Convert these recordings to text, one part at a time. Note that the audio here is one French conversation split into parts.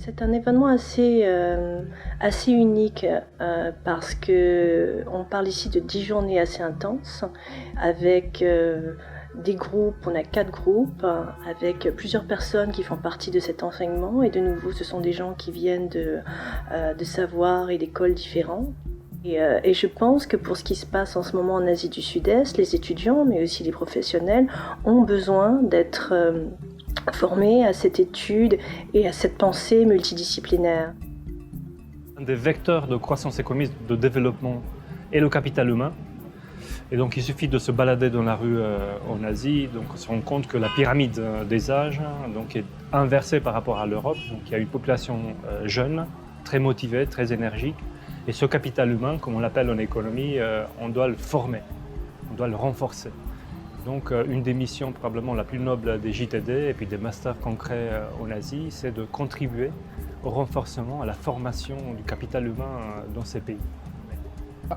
C'est un événement assez unique parce qu'on parle ici de 10 journées assez intenses avec des groupes, on a 4 groupes avec plusieurs personnes qui font partie de cet enseignement et de nouveau ce sont des gens qui viennent de savoirs et d'écoles différents. Et je pense que pour ce qui se passe en ce moment en Asie du Sud-Est, les étudiants mais aussi les professionnels ont besoin d'être formés à cette étude et à cette pensée multidisciplinaire. Un des vecteurs de croissance économique, de développement est le capital humain. Et donc il suffit de se balader dans la rue en Asie, donc on se rend compte que la pyramide des âges donc, est inversée par rapport à l'Europe. Donc il y a une population jeune, très motivée, très énergique. Et ce capital humain, comme on l'appelle en économie, on doit le former, on doit le renforcer. Donc une des missions probablement la plus noble des JTD et puis des masters concrets en Asie, c'est de contribuer au renforcement, à la formation du capital humain dans ces pays.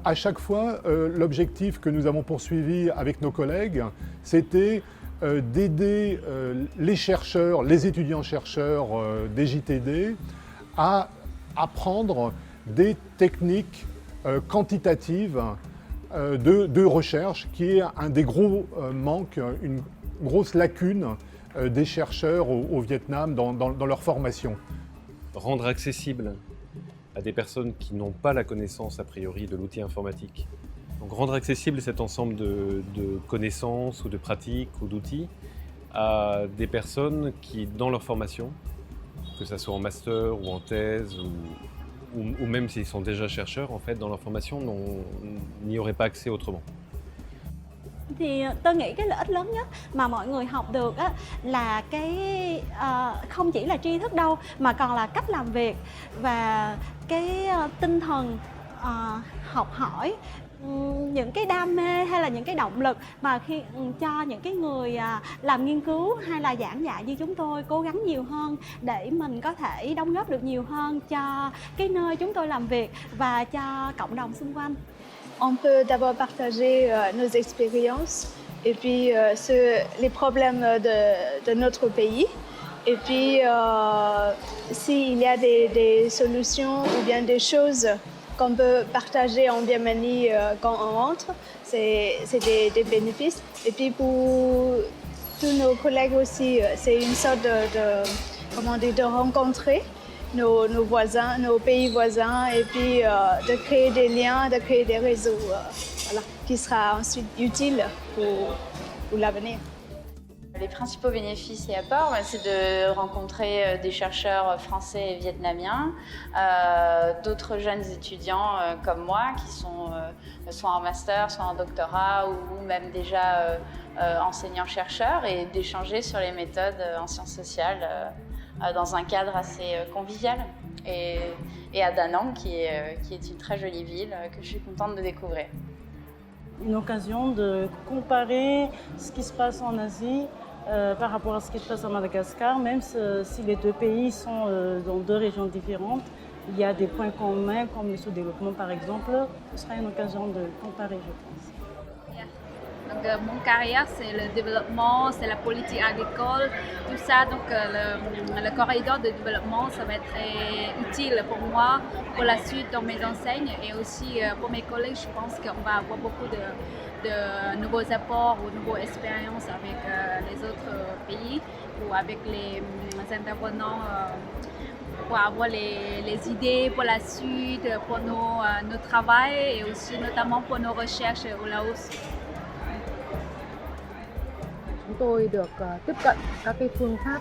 À chaque fois, l'objectif que nous avons poursuivi avec nos collègues, c'était d'aider les chercheurs, les étudiants-chercheurs des JTD à apprendre des techniques quantitatives de recherche, qui est un des gros manques, une grosse lacune des chercheurs au Vietnam dans leur formation. Rendre accessible à des personnes qui n'ont pas la connaissance a priori de l'outil informatique. Donc rendre accessible cet ensemble de connaissances ou de pratiques ou d'outils à des personnes qui, dans leur formation, que ce soit en master ou en thèse ou même s'ils sont déjà chercheurs, en fait, dans leur formation, n'y auraient pas accès autrement. Thì tôi nghĩ cái lợi ích lớn nhất mà mọi người học được á, là không chỉ là tri thức đâu mà còn là cách làm việc và cái tinh thần học hỏi, những cái đam mê hay là những cái động lực mà khi cho những cái người làm nghiên cứu hay là giảng dạy như chúng tôi cố gắng nhiều hơn để mình có thể đóng góp được nhiều hơn cho cái nơi chúng tôi làm việc và cho cộng đồng xung quanh. On peut d'abord partager nos expériences et puis les problèmes de notre pays. Et puis, s'il y a des solutions ou bien des choses qu'on peut partager en Birmanie quand on rentre, c'est des bénéfices. Et puis pour tous nos collègues aussi, c'est une sorte de rencontrer nos voisins, nos pays voisins, et puis de créer des liens, de créer des réseaux qui sera ensuite utile pour l'avenir. Les principaux bénéfices et apports, c'est de rencontrer des chercheurs français et vietnamiens, d'autres jeunes étudiants comme moi qui sont soit en master, soit en doctorat ou même déjà enseignants-chercheurs, et d'échanger sur les méthodes en sciences sociales dans un cadre assez convivial. Et à Da Nang, qui est une très jolie ville que je suis contente de découvrir. Une occasion de comparer ce qui se passe en Asie par rapport à ce qui se passe à Madagascar, même si les deux pays sont dans deux régions différentes. Il y a des points communs comme le sous-développement par exemple. Ce sera une occasion de comparer, je pense. Donc mon carrière, c'est le développement, c'est la politique agricole, tout ça. Donc le corridor de développement, ça va être très utile pour moi, pour la suite dans mes enseignes et aussi pour mes collègues. Je pense qu'on va avoir beaucoup de nouveaux apports ou de nouvelles expériences avec les autres pays ou avec les intervenants pour avoir les idées pour la suite, pour nos travail et aussi notamment pour nos recherches au Laos. Chúng tôi được tiếp cận các cái phương pháp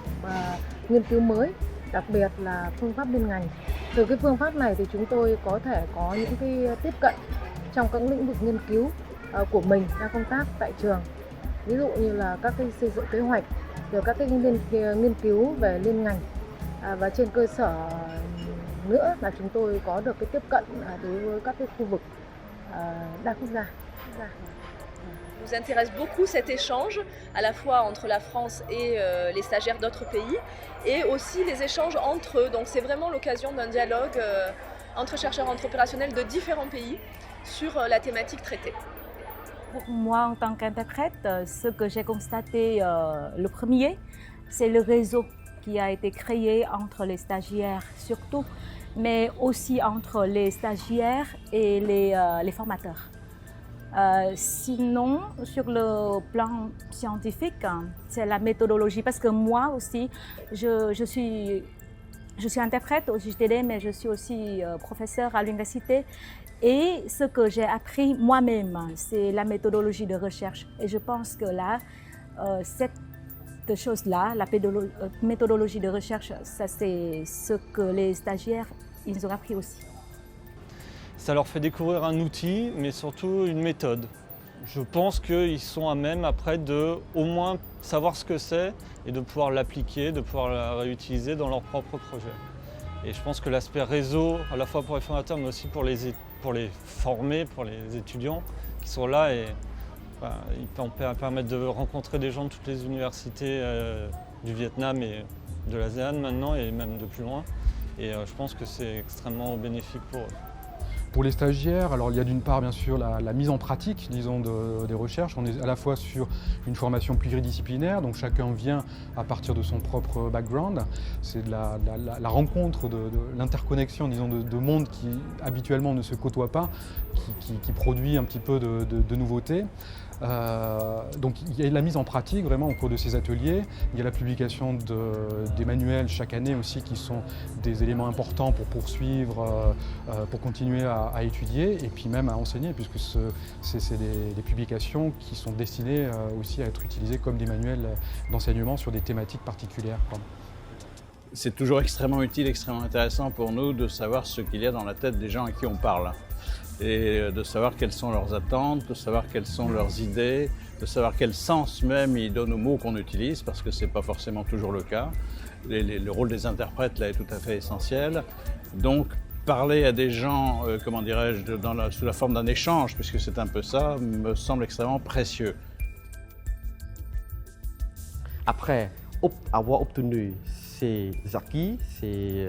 nghiên cứu mới, đặc biệt là phương pháp liên ngành. Từ cái phương pháp này thì chúng tôi có thể có những cái tiếp cận trong các lĩnh vực nghiên cứu của mình đang công tác tại trường. Ví dụ như là các cái xây dựng kế hoạch, rồi các cái nghiên cứu về liên ngành, và trên cơ sở nữa là chúng tôi có được cái tiếp cận đối với các cái khu vực đa quốc gia. Nous intéresse beaucoup cet échange, à la fois entre la France et les stagiaires d'autres pays, et aussi les échanges entre eux. Donc c'est vraiment l'occasion d'un dialogue entre chercheurs entre opérationnels de différents pays sur la thématique traitée. Pour moi, en tant qu'interprète, ce que j'ai constaté le premier, c'est le réseau qui a été créé entre les stagiaires surtout, mais aussi entre les stagiaires et les formateurs. Sinon, sur le plan scientifique, c'est la méthodologie, parce que moi aussi, je suis interprète au JTD, mais je suis aussi professeure à l'université. Et ce que j'ai appris moi-même, c'est la méthodologie de recherche. Et je pense que là, cette chose-là, la méthodologie de recherche, ça c'est ce que les stagiaires, ils ont appris aussi. Ça leur fait découvrir un outil, mais surtout une méthode. Je pense qu'ils sont à même après de au moins savoir ce que c'est et de pouvoir l'appliquer, de pouvoir la réutiliser dans leur propre projet. Et je pense que l'aspect réseau, à la fois pour les formateurs, mais aussi pour les former, pour les étudiants qui sont là, et ils peuvent permettre de rencontrer des gens de toutes les universités du Vietnam et de l'ASEAN maintenant, et même de plus loin. Et je pense que c'est extrêmement bénéfique pour eux. Pour les stagiaires, alors il y a d'une part bien sûr la mise en pratique, disons, des recherches. On est à la fois sur une formation pluridisciplinaire, donc chacun vient à partir de son propre background. C'est de la rencontre, de l'interconnexion, disons, de mondes qui habituellement ne se côtoient pas, qui produit un petit peu de nouveautés. Donc il y a la mise en pratique vraiment au cours de ces ateliers. Il y a la publication des manuels chaque année aussi, qui sont des éléments importants pour poursuivre, pour continuer à étudier et puis même à enseigner, puisque c'est des publications qui sont destinées aussi à être utilisées comme des manuels d'enseignement sur des thématiques particulières. C'est toujours extrêmement utile, extrêmement intéressant pour nous de savoir ce qu'il y a dans la tête des gens à qui on parle. Et de savoir quelles sont leurs attentes, de savoir quelles sont leurs idées, de savoir quel sens même ils donnent aux mots qu'on utilise, parce que ce n'est pas forcément toujours le cas. Le rôle des interprètes là est tout à fait essentiel. Donc parler à des gens, comment dirais-je, sous la forme d'un échange, puisque c'est un peu ça, me semble extrêmement précieux. Après avoir obtenu ces acquis, ces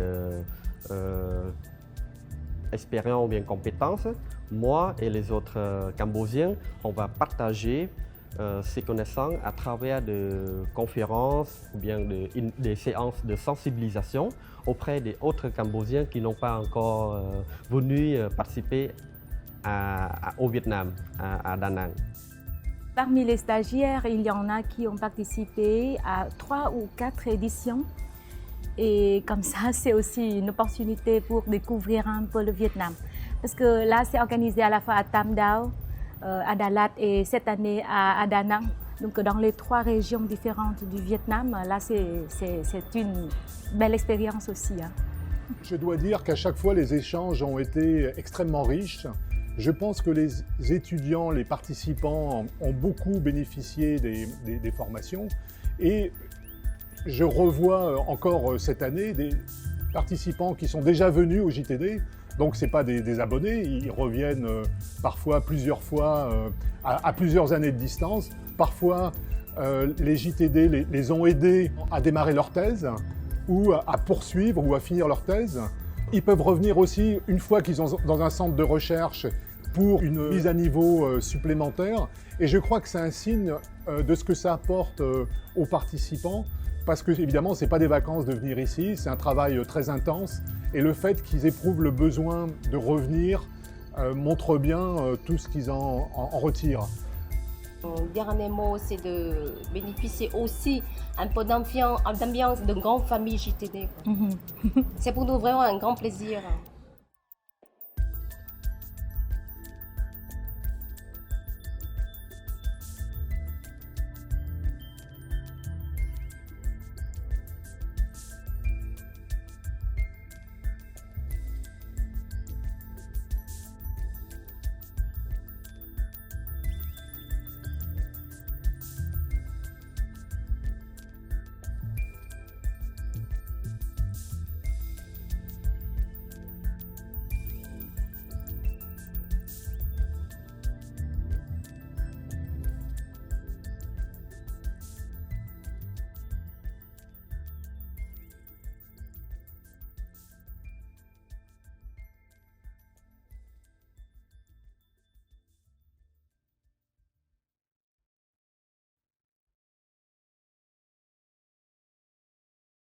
expériences ou bien compétences, moi et les autres Cambodgiens, on va partager ces connaissances à travers des conférences ou bien des séances de sensibilisation auprès des autres Cambodgiens qui n'ont pas encore venu participer au Vietnam, à Da Nang. Parmi les stagiaires, il y en a qui ont participé à 3 ou 4 éditions. Et comme ça, c'est aussi une opportunité pour découvrir un peu le Vietnam. Parce que là, c'est organisé à la fois à Tam Dao, à Dalat et cette année à Da Nang. Donc dans les 3 régions différentes du Vietnam, là, c'est une belle expérience aussi. Je dois dire qu'à chaque fois, les échanges ont été extrêmement riches. Je pense que les étudiants, les participants ont beaucoup bénéficié des formations. Et je revois encore cette année des participants qui sont déjà venus au JTD. Donc ce n'est pas des abonnés, ils reviennent parfois plusieurs fois à plusieurs années de distance. Parfois, les JTD les ont aidés à démarrer leur thèse ou à poursuivre ou à finir leur thèse. Ils peuvent revenir aussi une fois qu'ils sont dans un centre de recherche pour une mise à niveau supplémentaire. Et je crois que c'est un signe de ce que ça apporte aux participants. Parce que, évidemment, ce n'est pas des vacances de venir ici, c'est un travail très intense. Et le fait qu'ils éprouvent le besoin de revenir montre bien tout ce qu'ils en retirent. Le dernier mot, c'est de bénéficier aussi un peu d'ambiance de grande famille JTD. C'est pour nous vraiment un grand plaisir.